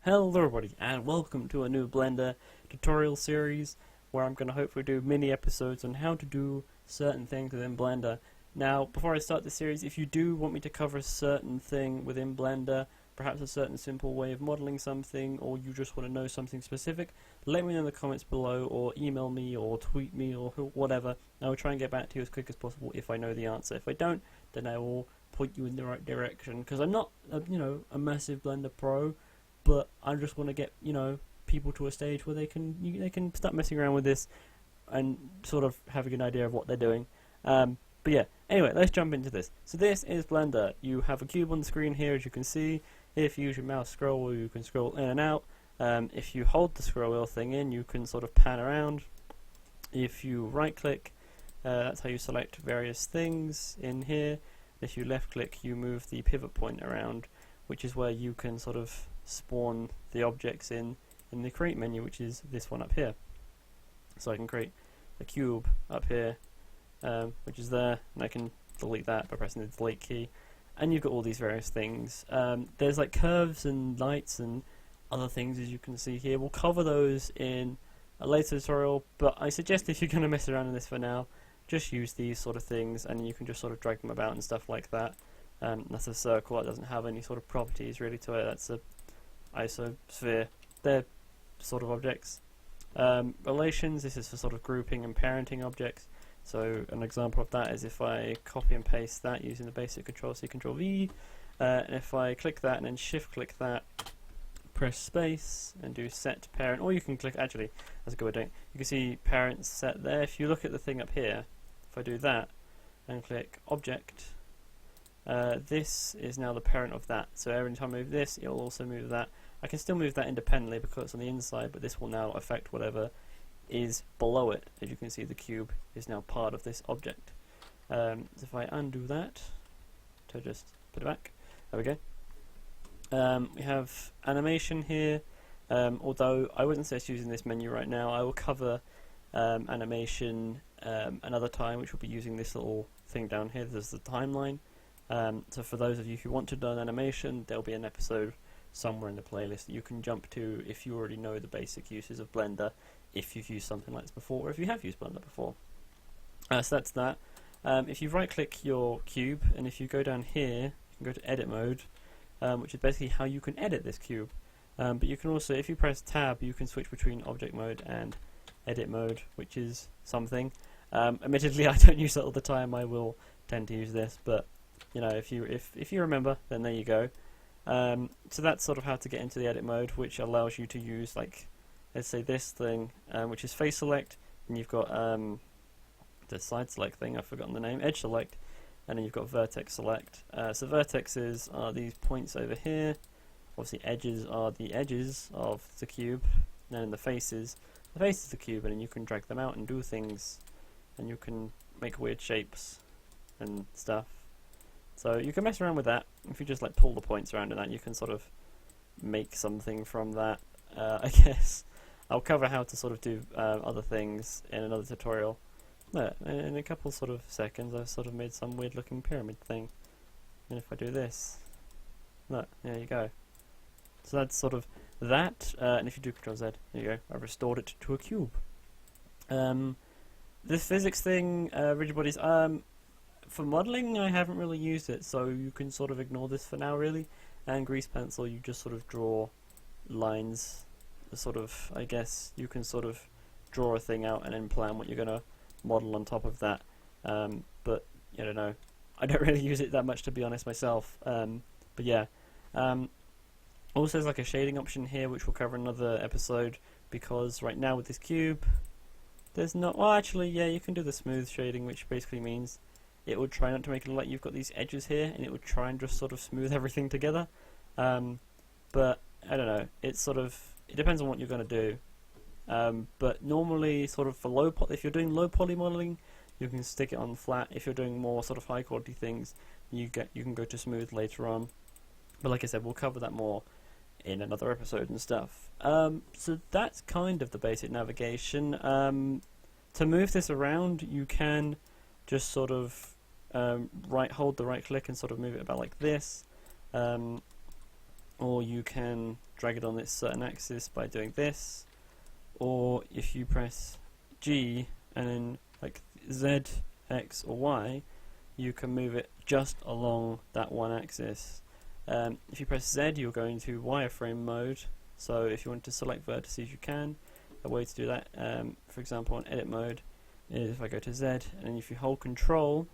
Hello everybody and welcome to a new Blender tutorial series where I'm going to hopefully do mini episodes on how to do certain things within Blender. Now before I start the series, if you do want me to cover a certain thing within Blender, perhaps a certain simple way of modeling something, or you just want to know something specific, let me know in the comments below or email me or tweet me or whatever. I will try and get back to you as quick as possible if I know the answer. If I don't, then I will point you in the right direction, because I'm not a massive Blender pro, but I just want to get people to a stage where they can start messing around with this and sort of have a good idea of what they're doing. But yeah, anyway, let's jump into this. So this is Blender. You have a cube on the screen here, as you can see. If you use your mouse scroll wheel, you can scroll in and out. If you hold the scroll wheel thing in, you can sort of pan around. If you right click, that's how you select various things in here. If you left click, you move the pivot point around, which is where you can sort of spawn the objects in the create menu, which is this one up here. So I can create a cube up here, which is there, and I can delete that by pressing the delete key, and you've got all these various things. There's like curves and lights and other things, as you can see here. We'll cover those in a later tutorial, but I suggest if you're going to mess around in this for now, just use these sort of things and you can just sort of drag them about and stuff like that. That's a circle, that doesn't have any sort of properties really to it. That's a isosphere. They're sort of objects. Relations, this is for sort of grouping and parenting objects. So an example of that is if I copy and paste that using the basic Control-C, Control-V, and if I click that and then shift click that, press space and do set to parent, or you can click, actually that's a good way of doing it. You can see parents set there. If you look at the thing up here, if I do that and click object, this is now the parent of that. So every time I move this, it will also move that. I can still move that independently because it's on the inside, but this will now affect whatever is below it. As you can see, the cube is now part of this object. So if I undo that, to just put it back, there we go. We have animation here, although I wouldn't suggest using this menu right now. I will cover animation another time, which will be using this little thing down here. There's the timeline. So for those of you who want to learn animation, there'll be an episode somewhere in the playlist that you can jump to if you already know the basic uses of Blender, if you've used something like this before, or if you have used Blender before. So that's that. If you right click your cube, and if you go down here, you can go to edit mode, which is basically how you can edit this cube. But you can also, if you press tab, you can switch between object mode and edit mode, which is something. Admittedly, I don't use it all the time. I will tend to use this, but if you remember, then there you go. So that's sort of how to get into the edit mode, which allows you to use, like, let's say this thing, which is face select, and you've got the side select thing, I've forgotten the name, edge select, and then you've got vertex select. So vertexes are these points over here. Obviously edges are the edges of the cube, and then the face is the cube, and then you can drag them out and do things, and you can make weird shapes and stuff. So you can mess around with that. If you just like pull the points around in that, you can sort of make something from that. I guess I'll cover how to sort of do other things in another tutorial. But in a couple sort of seconds, I've sort of made some weird looking pyramid thing. And if I do this, look, there you go. So that's sort of that. And if you do Control Z, there you go. I've restored it to a cube. This physics thing, rigid bodies. For modeling, I haven't really used it, so you can sort of ignore this for now, really. And grease pencil, you just sort of draw lines. Sort of, I guess, you can sort of draw a thing out and then plan what you're going to model on top of that. But, I don't know. I don't really use it that much, to be honest, myself. But yeah. Also, there's like a shading option here, which we'll cover in another episode, because right now with this cube, there's not... Well, actually, yeah, you can do the smooth shading, which basically means it would try not to make it look like you've got these edges here, and it would try and just sort of smooth everything together. But I don't know. It's sort of, it depends on what you're going to do. But normally, sort of for if you're doing low poly modeling, you can stick it on flat. If you're doing more sort of high quality things, you can go to smooth later on. But like I said, we'll cover that more in another episode and stuff. So that's kind of the basic navigation. To move this around, you can just sort of hold the right click and sort of move it about like this. or you can drag it on this certain axis by doing this, or if you press G and then like Z, X or Y, you can move it just along that one axis. If you press Z, you'll go into wireframe mode, so if you want to select vertices you can. A way to do that, for example on edit mode, is if I go to Z and if you hold Control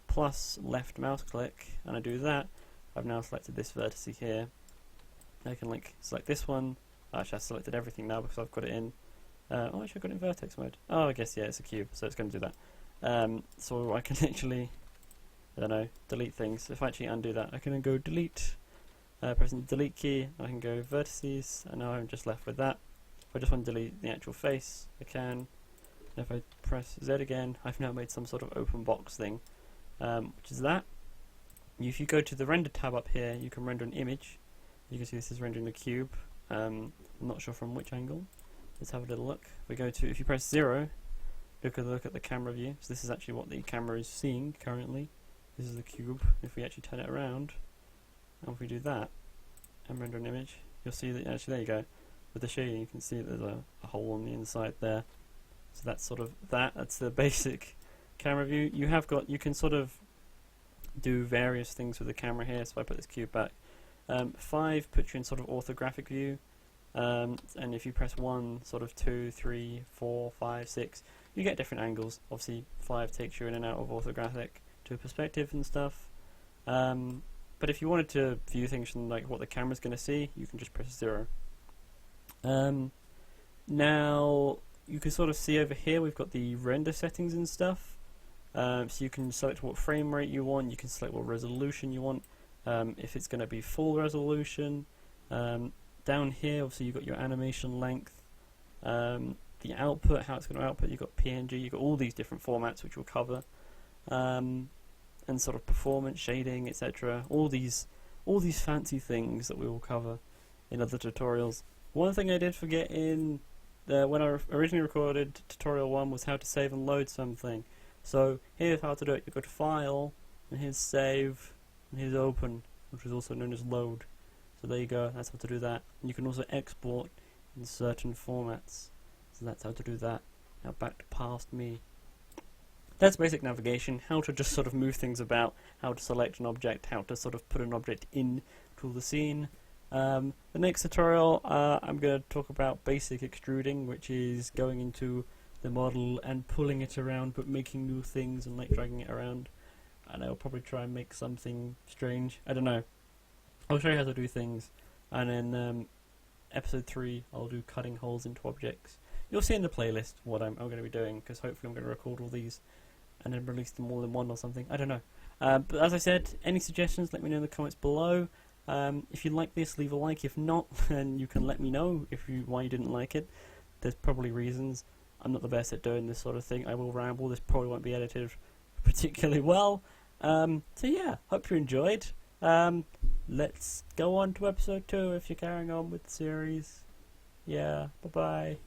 plus left mouse click and I do that, I've now selected this vertex here. I can like select this one. Actually, I've selected everything now because I've got it in. Oh, actually, I've got it in vertex mode. Oh, I guess yeah, it's a cube, so it's going to do that. So I can literally, I don't know, delete things. If I actually undo that, I can then go delete, pressing the delete key. I can go vertices, and now I'm just left with that. If I just want to delete the actual face, I can. And if I press Z again, I've now made some sort of open box thing, which is that. If you go to the render tab up here, you can render an image. You can see this is rendering a cube. I'm not sure from which angle. Let's have a little look. If you press 0, look at the camera view. So this is actually what the camera is seeing currently. This is the cube. If we actually turn it around, and if we do that, and render an image, you'll see that actually there you go. With the shading, you can see there's a hole on the inside there. So that's sort of that. That's the basic camera view. You can sort of do various things with the camera here. So if I put this cube back, 5 puts you in sort of orthographic view, and if you press 1, sort of 2, 3, 4, 5, 6, you get different angles. Obviously 5 takes you in and out of orthographic to perspective and stuff. But if you wanted to view things from like what the camera's going to see, you can just press 0. Now you can sort of see over here we've got the render settings and stuff. So you can select what frame rate you want, you can select what resolution you want, if it's going to be full resolution. Down here obviously you've got your animation length, the output, how it's going to output, you've got PNG, you've got all these different formats which we'll cover, and sort of performance, shading, etc. All these fancy things that we will cover in other tutorials. One thing I did forget in when I originally recorded tutorial 1 was how to save and load something. So here's how to do it. You go to File, and here's Save, and here's Open, which is also known as Load. So there you go, that's how to do that. And you can also export in certain formats. So that's how to do that. Now back to past me. That's basic navigation, how to just sort of move things about, how to select an object, how to sort of put an object into the scene. The next tutorial I'm going to talk about basic extruding, which is going into the model and pulling it around but making new things and like dragging it around. And I'll probably try and make something strange. I don't know. I'll show you how to do things. And in episode 3 I'll do cutting holes into objects. You'll see in the playlist what I'm going to be doing, because hopefully I'm going to record all these and then release them all in one or something. I don't know. But as I said, any suggestions, let me know in the comments below. If you like this, leave a like. If not, then you can let me know why you didn't like it. There's probably reasons. I'm not the best at doing this sort of thing. I will ramble. This probably won't be edited particularly well. So yeah, hope you enjoyed. Let's go on to episode 2 if you're carrying on with the series. Yeah, bye-bye.